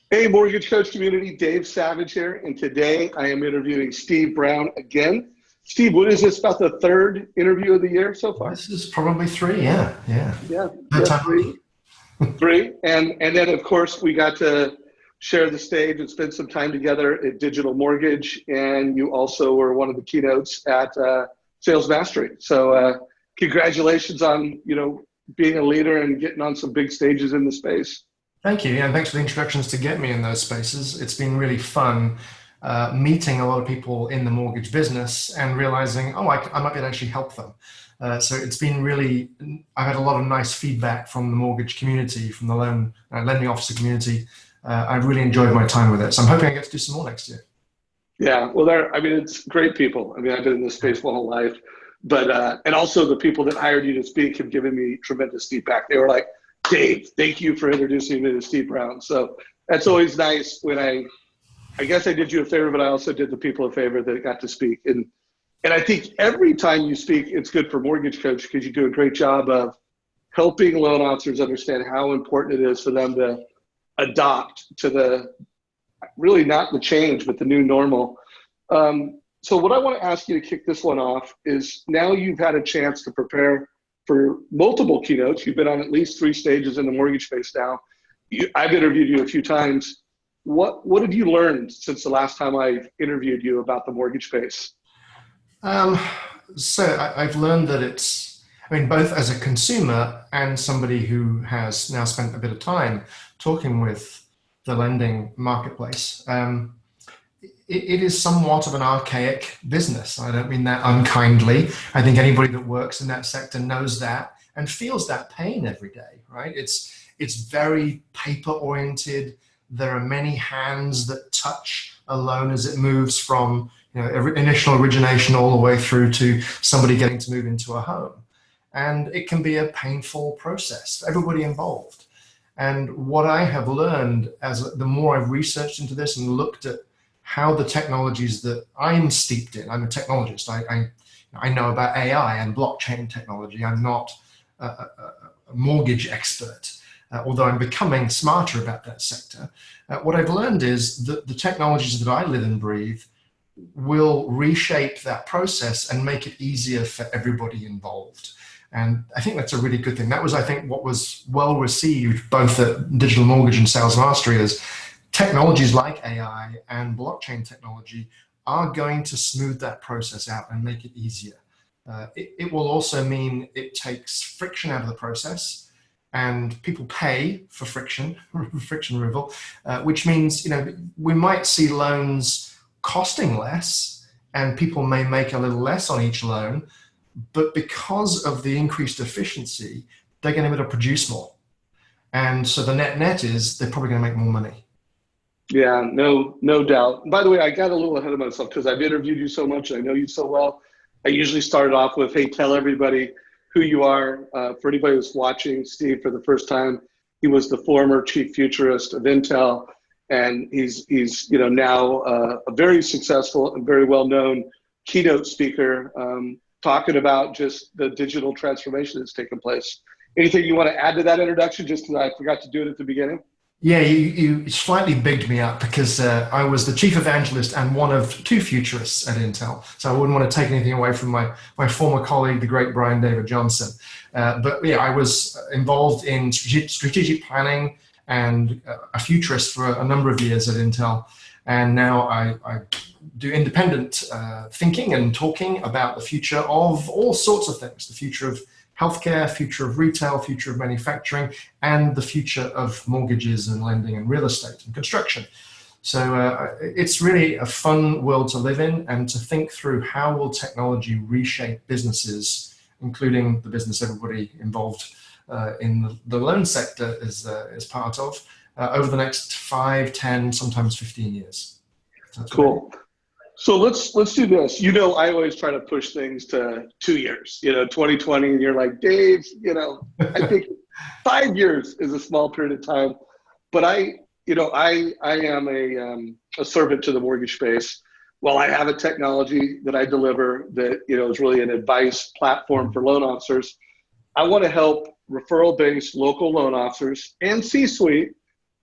Hey, Mortgage Coach community, Dave Savage here, and today I am interviewing Steve Brown again. Steve, what is this, about the third interview of the year so far? This is probably three. Yeah, yeah. Yeah, Third yeah, time three, lucky. three, and then of course we got to share the stage and spend some time together at Digital Mortgage, and you also were one of the keynotes at Sales Mastery. So congratulations on being a leader and getting on some big stages in the space. Thank you. Yeah, and thanks for the introductions to get me in those spaces. It's been really fun meeting a lot of people in the mortgage business and realizing, oh, I might be able to actually help them. So it's been really, I've had a lot of nice feedback from the mortgage community, from the lending officer community. I've really enjoyed my time with it. So I'm hoping I get to do some more next year. Yeah, well, I mean, it's great people. I mean, I've been in this space my whole life, but and also the people that hired you to speak have given me tremendous feedback. They were like, "Dave, thank you for introducing me to Steve Brown." So that's always nice when I guess I did you a favor, but I also did the people a favor that got to speak. And I think every time you speak, it's good for Mortgage Coach because you do a great job of helping loan officers understand how important it is for them to adopt to the really not the change, but the new normal. So what I want to ask you to kick this one off is now you've had a chance to prepare for multiple keynotes. You've been on at least three stages in the mortgage space now. I've interviewed you a few times. What have you learned since the last time I interviewed you about the mortgage space? Um, I've learned that both as a consumer and somebody who has now spent a bit of time talking with the lending marketplace, it is somewhat of an archaic business. I don't mean that unkindly. I think anybody that works in that sector knows that and feels that pain every day, right? It's very paper oriented. There are many hands that touch a loan as it moves from initial origination all the way through to somebody getting to move into a home. And it can be a painful process for everybody involved. And what I have learned as the more I've researched into this and looked at how the technologies that I'm steeped in, I'm a technologist. I know about AI and blockchain technology. I'm not a mortgage expert, although I'm becoming smarter about that sector. What I've learned is that the technologies that I live and breathe will reshape that process and make it easier for everybody involved. And I think that's a really good thing. That was, I think, what was well received both at Digital Mortgage and Sales Mastery is technologies like AI and blockchain technology are going to smooth that process out and make it easier. It will also mean it takes friction out of the process and people pay for friction, friction removal, which means, we might see loans costing less and people may make a little less on each loan, but because of the increased efficiency, they're going to be able to produce more. And so the net is they're probably going to make more money. Yeah, no doubt. By the way, I got a little ahead of myself because I've interviewed you so much and I know you so well. I usually started off with, hey, tell everybody who you are. For anybody who's watching Steve for the first time, he was the former chief futurist of Intel, and he's now a very successful and very well-known keynote speaker, talking about just the digital transformation that's taken place. Anything you want to add to that introduction, just because I forgot to do it at the beginning? Yeah, you slightly bigged me up because I was the chief evangelist and one of two futurists at Intel. So I wouldn't want to take anything away from my former colleague, the great Brian David Johnson. But yeah, I was involved in strategic planning and a futurist for a number of years at Intel. And now I do independent thinking and talking about the future of all sorts of things, the future of healthcare, future of retail, future of manufacturing, and the future of mortgages and lending and real estate and construction. So it's really a fun world to live in and to think through how will technology reshape businesses, including the business everybody involved in the loan sector is part of, over the next 5, 10, sometimes 15 years. So that's Cool. So let's do this. I always try to push things to 2 years, 2020, and you're like, Dave, I think 5 years is a small period of time. But I am a servant to the mortgage space. While I have a technology that I deliver that, is really an advice platform for loan officers, I want to help referral-based local loan officers and C-suite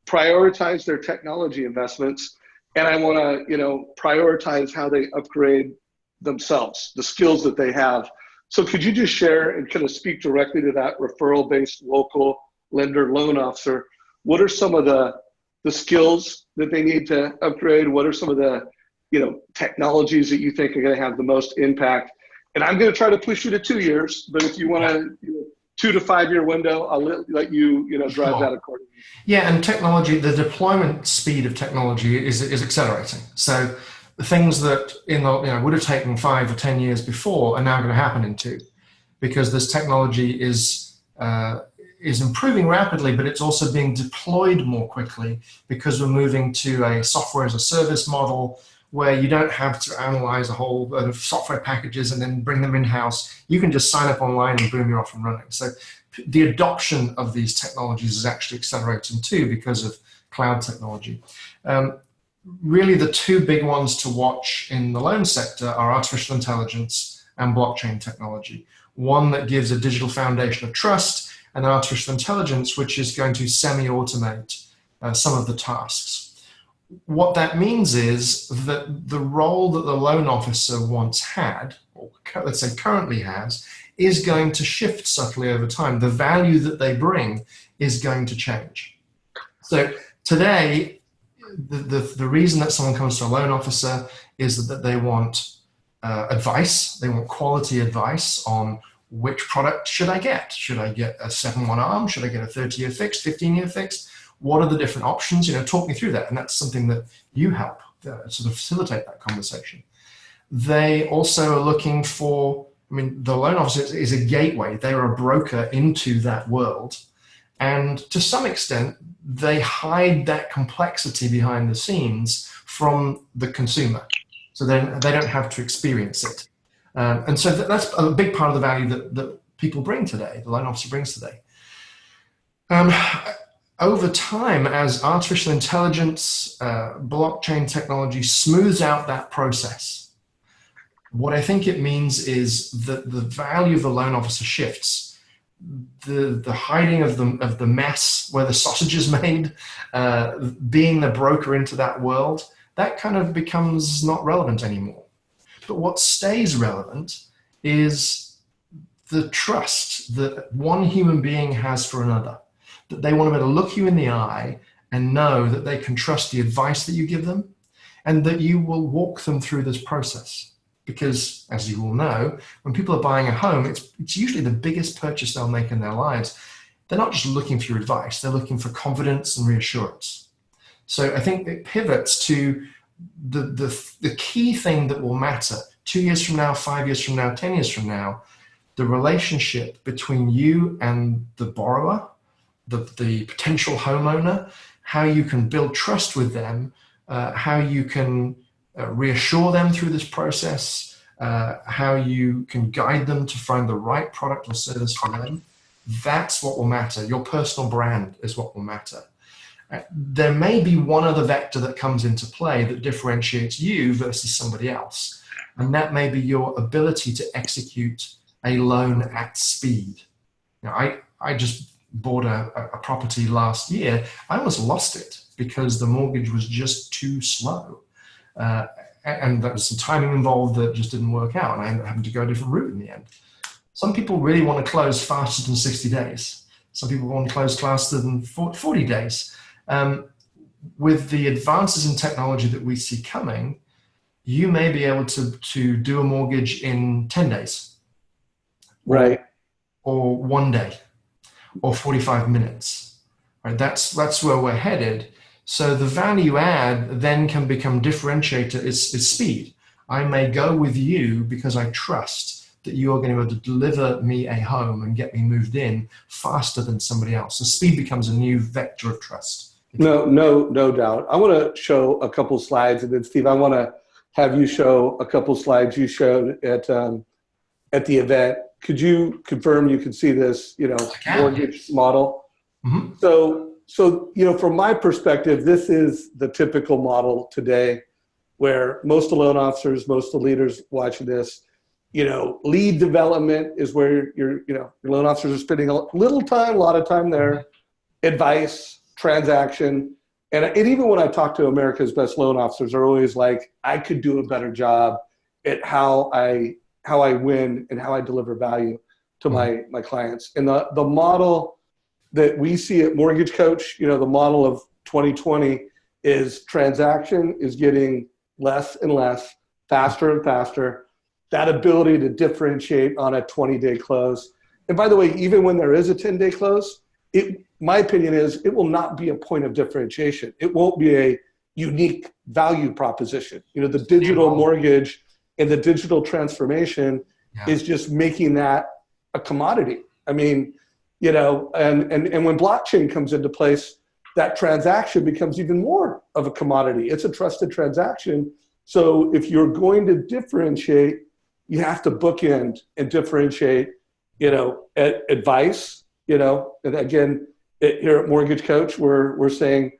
prioritize their technology investments, and I want to, prioritize how they upgrade themselves, the skills that they have. So could you just share and kind of speak directly to that referral-based local lender loan officer? What are some of the skills that they need to upgrade? What are some of the, technologies that you think are going to have the most impact? And I'm going to try to push you to 2 years, but if you want to, 2 to 5 year window, I'll let you, drive that accordingly. Yeah, and technology, the deployment speed of technology is accelerating. So the things that would have taken 5 or 10 years before are now going to happen in 2, because this technology is improving rapidly, but it's also being deployed more quickly because we're moving to a software as a service model where you don't have to analyze a whole lot of software packages and then bring them in-house. You can just sign up online and boom, you're off and running. So the adoption of these technologies is actually accelerating too because of cloud technology. Really, the 2 big ones to watch in the loan sector are artificial intelligence and blockchain technology. One that gives a digital foundation of trust, and artificial intelligence, which is going to semi-automate some of the tasks. What that means is that the role that the loan officer once had, or let's say currently has, is going to shift subtly over time. The value that they bring is going to change. So today, the reason that someone comes to a loan officer is that they want advice. They want quality advice on which product should I get? Should I get a 7-1 ARM? Should I get a 30-year fixed, 15-year fixed? What are the different options? Talk me through that. And that's something that you help sort of facilitate that conversation. They also are looking for, the loan officer is a gateway. They are a broker into that world. And to some extent, they hide that complexity behind the scenes from the consumer. So then they don't have to experience it. And so that's a big part of the value that people bring today, the loan officer brings today. Over time, as artificial intelligence, blockchain technology smooths out that process, what I think it means is that the value of the loan officer shifts. The hiding of the mess where the sausage is made, being the broker into that world, that kind of becomes not relevant anymore. But what stays relevant is the trust that one human being has for another, that they want to be able to look you in the eye and know that they can trust the advice that you give them and that you will walk them through this process. Because, as you all know, when people are buying a home, it's usually the biggest purchase they'll make in their lives. They're not just looking for your advice, they're looking for confidence and reassurance. So I think it pivots to the key thing that will matter 2 years from now, 5 years from now, 10 years from now, the relationship between you and the borrower, the potential homeowner, how you can build trust with them, how you can reassure them through this process, how you can guide them to find the right product or service for them. That's what will matter. Your personal brand is what will matter. There may be one other vector that comes into play that differentiates you versus somebody else, and that may be your ability to execute a loan at speed. Now, I just bought a property last year. I almost lost it because the mortgage was just too slow. And there was some timing involved that just didn't work out, and I ended up having to go a different route in the end. Some people really want to close faster than 60 days. Some people want to close faster than 40 days. With the advances in technology that we see coming, you may be able to do a mortgage in 10 days. Right. Or 1 day, or 45 minutes. Right? That's where we're headed. So the value add then can become differentiator is speed. I may go with you because I trust that you're going to be able to deliver me a home and get me moved in faster than somebody else. So speed becomes a new vector of trust. No doubt. I want to show a couple slides, and then Steve, I want to have you show a couple slides you showed at the event. Could you confirm you can see this, mortgage model? Mm-hmm. So, from my perspective, this is the typical model today where most of the loan officers, most of the leaders watching this, lead development is where your loan officers are spending a lot of time there. Advice, transaction. And even when I talk to America's best loan officers, they're always like, I could do a better job at how I win and how I deliver value to my clients. And the model that we see at Mortgage Coach, the model of 2020 is transaction is getting less and less, faster and faster. That ability to differentiate on a 20-day close. And by the way, even when there is a 10-day close, my opinion is it will not be a point of differentiation. It won't be a unique value proposition. The digital mortgage and the digital transformation is just making that a commodity. I mean, and when blockchain comes into place, that transaction becomes even more of a commodity. It's a trusted transaction. So if you're going to differentiate, you have to bookend and differentiate, advice, and again, here at Mortgage Coach, we're saying,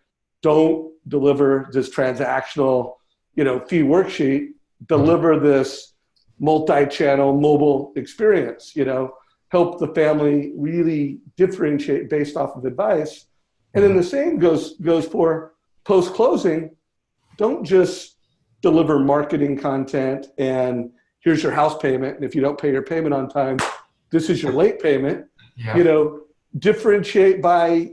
don't deliver this transactional, fee worksheet, deliver this multi-channel mobile experience, help the family really differentiate based off of advice. And then the same goes for post-closing. Don't just deliver marketing content and here's your house payment. And if you don't pay your payment on time, this is your late payment. Differentiate by,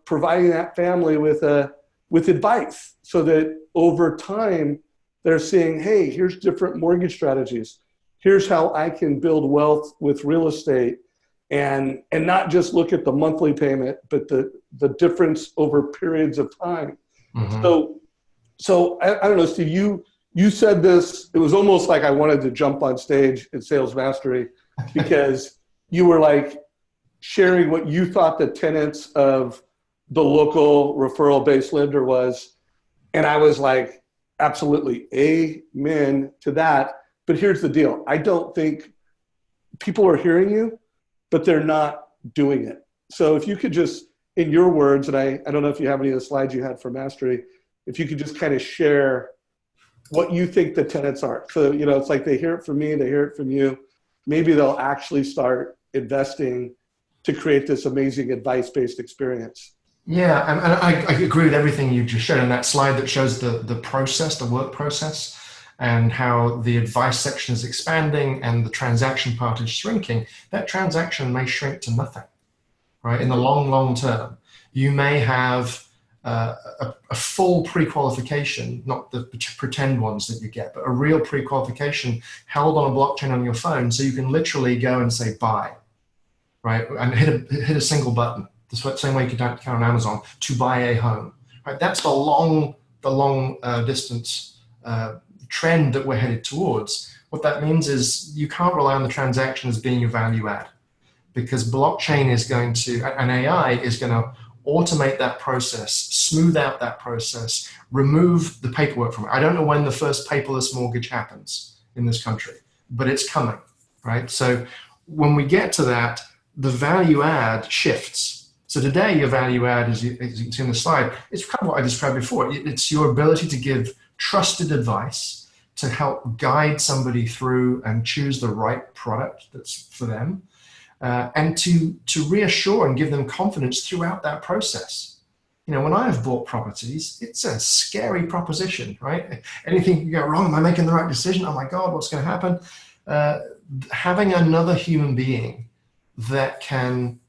providing that family with advice so that over time they're seeing, hey, here's different mortgage strategies. Here's how I can build wealth with real estate and not just look at the monthly payment, but the difference over periods of time. So I don't know, Steve, you said this, it was almost like I wanted to jump on stage at Sales Mastery because you were like sharing what you thought the tenets of the local referral-based lender was. And I was like, absolutely, amen to that. But here's the deal. I don't think people are hearing you, but they're not doing it. So if you could just, in your words, and I don't know if you have any of the slides you had for Mastery, if you could just kind of share what you think the tenets are. So, it's like they hear it from me, they hear it from you. Maybe they'll actually start investing to create this amazing advice-based experience. Yeah, and I agree with everything you just showed in that slide that shows the process, the work process, and how the advice section is expanding and the transaction part is shrinking. That transaction may shrink to nothing, right? In the long term, you may have a full pre-qualification, not the pretend ones that you get, but a real pre-qualification held on a blockchain on your phone, so you can literally go and say buy, right? And hit a single button. The same way you can count on Amazon to buy a home, right? That's the long distance trend that we're headed towards. What that means is you can't rely on the transaction as being your value add, because blockchain is going to, and AI is going to automate that process, smooth out that process, remove the paperwork from it. I don't know when the first paperless mortgage happens in this country, but it's coming, right? So when we get to that, the value add shifts. So today, your value add, as you can see in the slide, it's kind of what I described before. It's your ability to give trusted advice to help guide somebody through and choose the right product that's for them, and to reassure and give them confidence throughout that process. When I have bought properties, it's a scary proposition, right? Anything can go wrong. Am I making the right decision? Oh my God, what's going to happen? Having another human being that can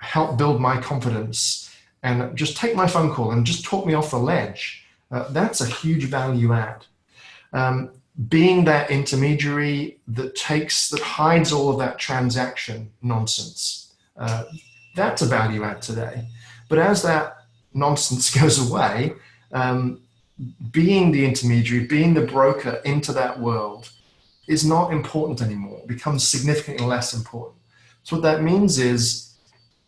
help build my confidence and just take my phone call and just talk me off the ledge, that's a huge value add. Being that intermediary that hides all of that transaction nonsense, that's a value add today. But as that nonsense goes away, being the intermediary, being the broker into that world is not important anymore. It becomes significantly less important. So what that means is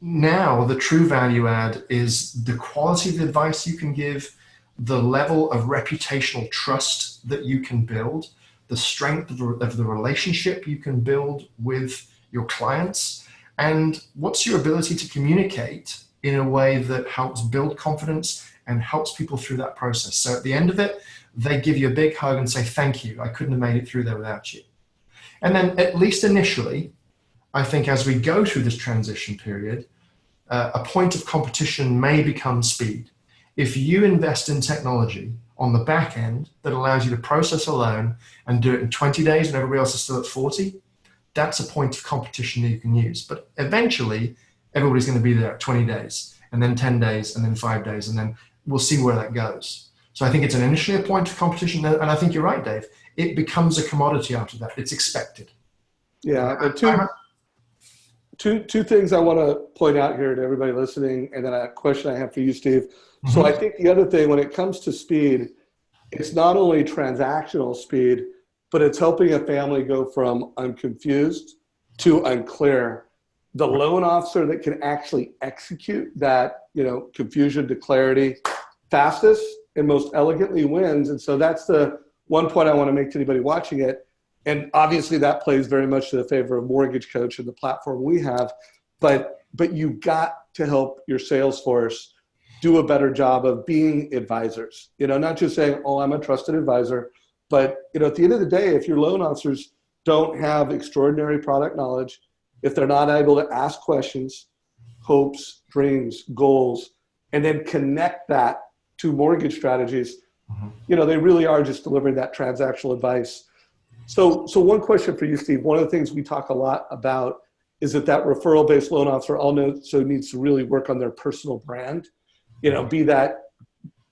now the true value add is the quality of the advice you can give, the level of reputational trust that you can build, the strength of the relationship you can build with your clients, and what's your ability to communicate in a way that helps build confidence and helps people through that process. So at the end of it, they give you a big hug and say, thank you, I couldn't have made it through there without you. And then at least initially, I think as we go through this transition period, a point of competition may become speed. If you invest in technology on the back end that allows you to process a loan and do it in 20 days when everybody else is still at 40, that's a point of competition that you can use. But eventually, everybody's going to be there at 20 days, and then 10 days, and then 5 days, and then we'll see where that goes. So I think it's initially a point of competition, and I think you're right, Dave. It becomes a commodity after that. It's expected. Yeah, and two things I want to point out here to everybody listening, and then a question I have for you, Steve. Mm-hmm. So I think the other thing, when it comes to speed, it's not only transactional speed, but it's helping a family go from I'm confused to unclear. The loan officer that can actually execute that, confusion to clarity fastest and most elegantly wins. And so that's the one point I want to make to anybody watching it. And obviously that plays very much to the favor of Mortgage Coach and the platform we have. But you got to help your sales force do a better job of being advisors. Not just saying, oh, I'm a trusted advisor. But at the end of the day, if your loan officers don't have extraordinary product knowledge, if they're not able to ask questions, hopes, dreams, goals, and then connect that to mortgage strategies, they really are just delivering that transactional advice. So one question for you, Steve. One of the things we talk a lot about is that referral-based loan officer also needs to really work on their personal brand. Be that,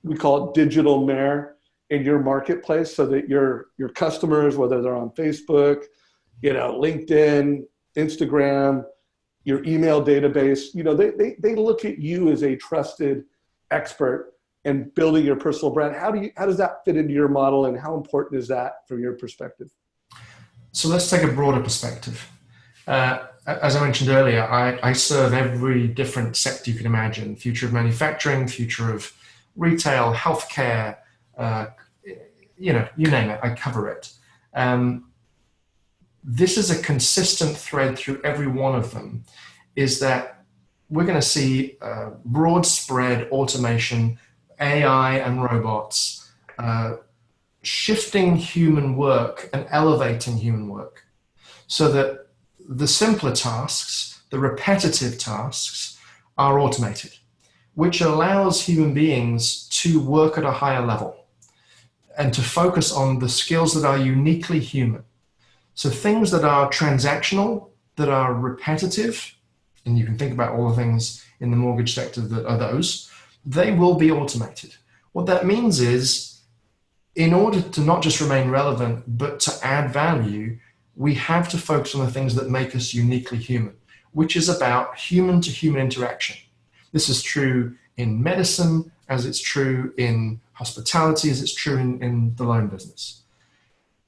we call it digital mayor in your marketplace, so that your customers, whether they're on Facebook, LinkedIn, Instagram, your email database, they look at you as a trusted expert in building your personal brand. How does that fit into your model, and how important is that from your perspective? So let's take a broader perspective. As I mentioned earlier, I serve every different sector you can imagine: future of manufacturing, future of retail, healthcare, you name it, I cover it. This is a consistent thread through every one of them, is that we're going to see broad spread automation, AI and robots, shifting human work and elevating human work, so that the simpler tasks, the repetitive tasks, are automated, which allows human beings to work at a higher level and to focus on the skills that are uniquely human. So things that are transactional, that are repetitive, and you can think about all the things in the mortgage sector that are those, they will be automated. What that means is, in order to not just remain relevant, but to add value, we have to focus on the things that make us uniquely human, which is about human to human interaction. This is true in medicine, as it's true in hospitality, as it's true in the loan business.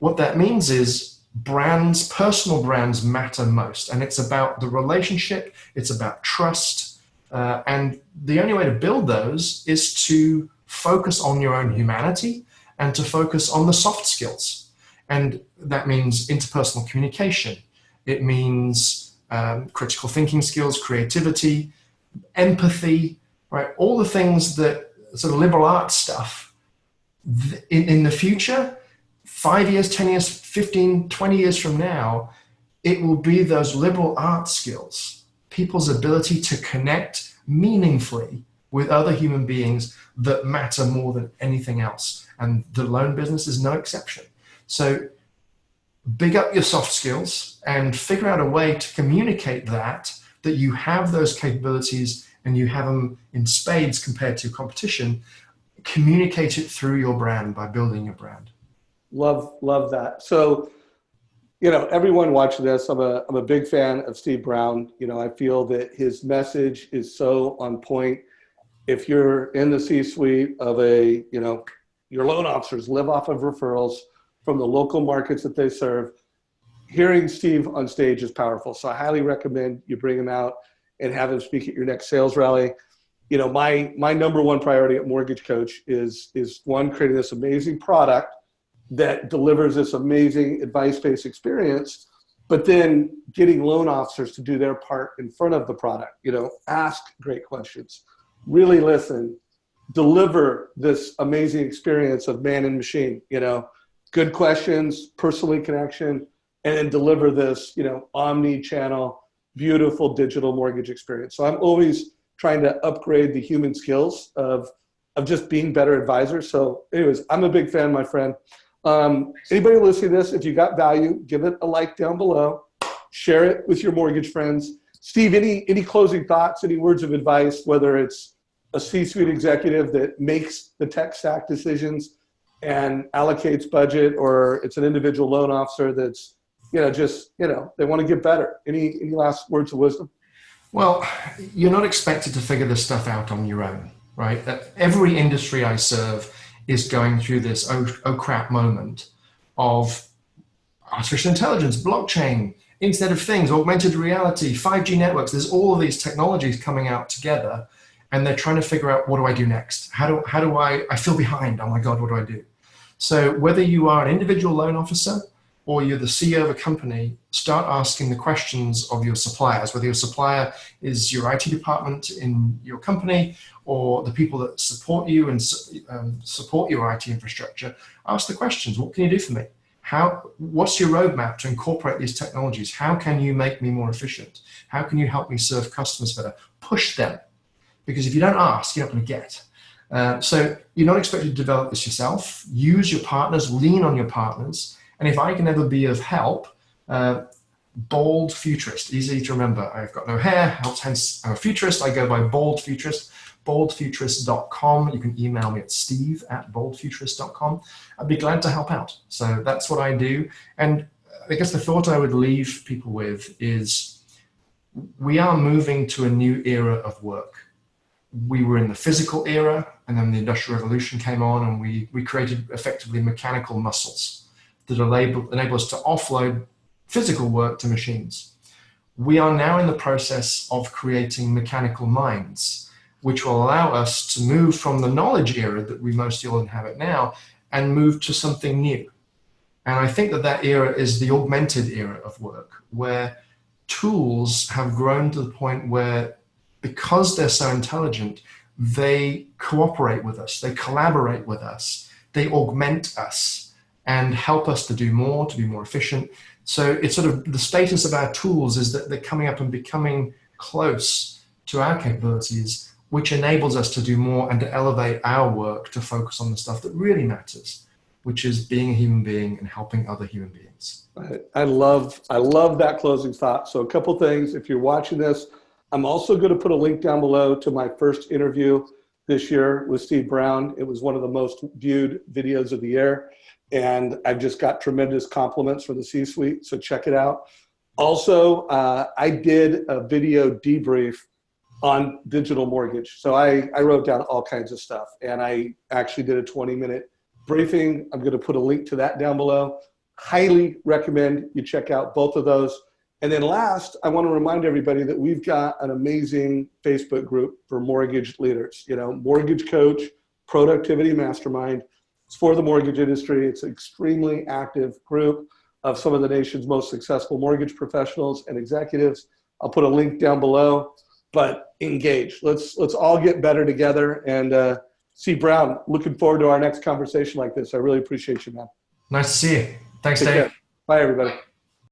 What that means is brands, personal brands, matter most. And it's about the relationship, it's about trust. And the only way to build those is to focus on your own humanity and to focus on the soft skills. And that means interpersonal communication. It means critical thinking skills, creativity, empathy, right? All the things that sort of liberal arts stuff in the future, 5 years, 10 years, 15, 20 years from now, it will be those liberal arts skills, people's ability to connect meaningfully with other human beings that matter more than anything else. And the loan business is no exception. So big up your soft skills and figure out a way to communicate that you have those capabilities and you have them in spades compared to competition. Communicate it through your brand by building your brand. Love that. So, everyone watching this, I'm a big fan of Steve Brown. I feel that his message is so on point. If you're in the C-suite of your loan officers live off of referrals from the local markets that they serve, hearing Steve on stage is powerful. So I highly recommend you bring him out and have him speak at your next sales rally. My number one priority at Mortgage Coach is one, creating this amazing product that delivers this amazing advice-based experience, but then getting loan officers to do their part in front of the product. Ask great questions, really listen, deliver this amazing experience of man and machine, good questions, personal connection, and then deliver this, omni-channel, beautiful digital mortgage experience. So I'm always trying to upgrade the human skills of just being better advisors. So anyways, I'm a big fan, my friend. Anybody listening to this, if you got value, give it a like down below, share it with your mortgage friends. Steve, any closing thoughts, any words of advice, whether it's a C-suite executive that makes the tech stack decisions and allocates budget, or it's an individual loan officer that's, they want to get better. Any last words of wisdom? Well, you're not expected to figure this stuff out on your own, right? Every industry I serve is going through this oh crap moment of artificial intelligence, blockchain, Internet of Things, augmented reality, 5G networks. There's all of these technologies coming out together, and they're trying to figure out, what do I do next? How do I feel behind? Oh my God, what do I do? So whether you are an individual loan officer or you're the CEO of a company, start asking the questions of your suppliers, whether your supplier is your IT department in your company or the people that support you and support your IT infrastructure. Ask the questions. What can you do for me? What's your roadmap to incorporate these technologies? How can you make me more efficient? How can you help me serve customers better? Push them, because if you don't ask, you're not going to get. So you're not expected to develop this yourself. Use your partners, lean on your partners. And if I can ever be of help, Bold Futurist, easy to remember. I've got no hair, hence I'm a futurist. I go by Bold Futurist, boldfuturist.com. You can email me at steve@boldfuturist.com. I'd be glad to help out. So that's what I do. And I guess the thought I would leave people with is we are moving to a new era of work. We were in the physical era, and then the Industrial Revolution came on, and we created effectively mechanical muscles that enable us to offload physical work to machines. We are now in the process of creating mechanical minds, which will allow us to move from the knowledge era that we mostly all inhabit now and move to something new. And I think that era is the augmented era of work, where tools have grown to the point where, because they're so intelligent, they cooperate with us, they collaborate with us, they augment us and help us to do more, to be more efficient. So it's sort of the status of our tools is that they're coming up and becoming close to our capabilities, which enables us to do more and to elevate our work to focus on the stuff that really matters, which is being a human being and helping other human beings. I love that closing thought. So a couple things. If you're watching this, I'm also going to put a link down below to my first interview this year with Steve Brown. It was one of the most viewed videos of the year, and I've just got tremendous compliments from the C-suite, so check it out. Also, I did a video debrief on digital mortgage. So I wrote down all kinds of stuff, and I actually did a 20-minute briefing. I'm going to put a link to that down below. Highly recommend you check out both of those. And then last, I want to remind everybody that we've got an amazing Facebook group for mortgage leaders. Mortgage Coach, Productivity Mastermind. It's for the mortgage industry. It's an extremely active group of some of the nation's most successful mortgage professionals and executives. I'll put a link down below, but engage. Let's all get better together. And Steve Brown, looking forward to our next conversation like this. I really appreciate you, man. Nice to see you. Thanks, Take Dave. care. Bye, everybody.